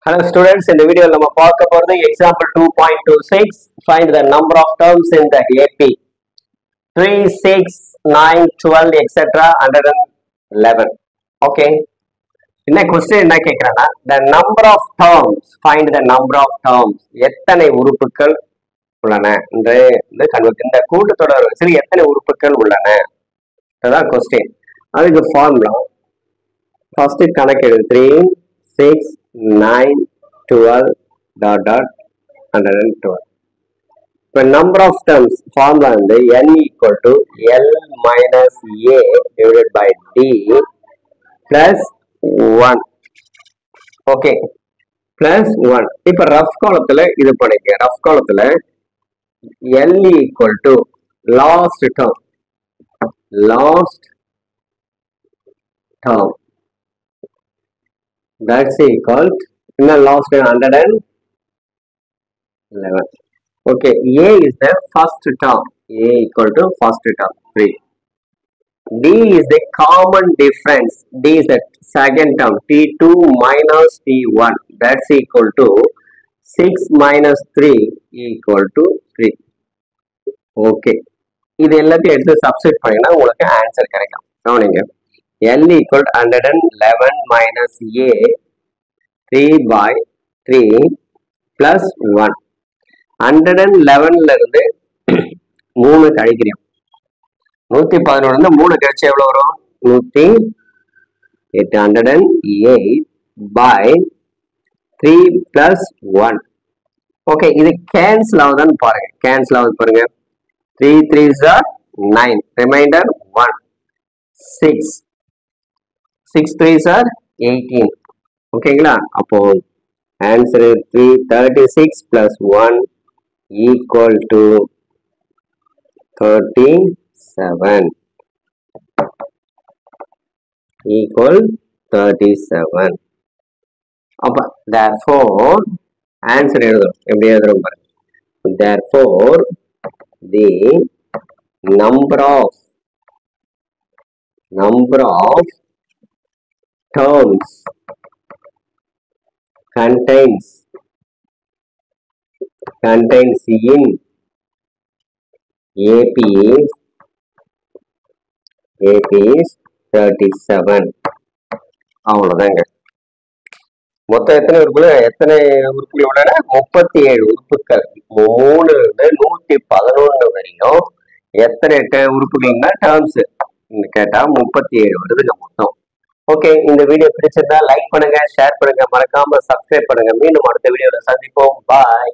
Hello students, in the video we will talk about the example 2.26. Find the number of terms in the AP. 3, 6, 9, 12, etc. 111. Okay. In the question, the number of terms. Find the number of terms. எத்தனை உறுப்புகள் உள்ளன இந்த கூட்டத்தொடர் எத்தனை உறுப்புகள் உள்ளன அதான் question. அதுக்கு ஃபார்முலா ஃபர்ஸ்ட் கணக்கு 3 6 9 12 dot dot 112. இப்போ number of terms formula வந்து n equal to l minus a divided by d plus 1. Okay, plus 1. இப்போ rough column இது பண்ணிக்க. rough column l equal to last term that's equal to in the last 111. Okay, a is the first term. A equal to first term 3. D is the common difference. D is the second term t2 minus t1. That's equal to 6 minus 3 equal to 3. Okay, இது எல்லாத்தையும் எடுத்து substitute பண்ணினா உங்களுக்கு answer கிடைக்கும். கவனிங்க. L equal to 111 minus a 3 by 3 plus 1. 111 இருந்து 3 கழிக்கிறோம். 111 இருந்து 3 கழிச்சு எவ்வளவு வரும்? 808 by 3 plus 1. ஓகே, இது கேன்சல் ஆகுதான்னு பாருங்க. கேன்சல் ஆகுது பாருங்க. 3 3s are 9. Remainder 1. 6. 6 3s are 18. ஓகேங்களா? அப்போ answer 336 plus 1 equal to 37. Equal 37. அப்ப therefore ஆன்சர் எழுதுறோம். எப்படி எழுதுறோம் பாருங்க. Therefore the number of terms contains in AP is 37. அவ்வளவுதாங்க. மொத்தம் எத்தனை உறுப்புகள் உள்ளன? 37 உறுப்புகள். 3 111 வரையும் எத்தனை உறுப்புகள்னா டேர்ம்ஸ் கேட்டா 37 வருதுங்க மொத்தம். ஓகே, இந்த வீடியோ பிடிச்சிருந்தா லைக் பண்ணுங்க, ஷேர் பண்ணுங்க, மறக்காம சப்ஸ்கிரைப் பண்ணுங்க. மீண்டும் அடுத்த வீடியோல சந்திப்போம். பாய்.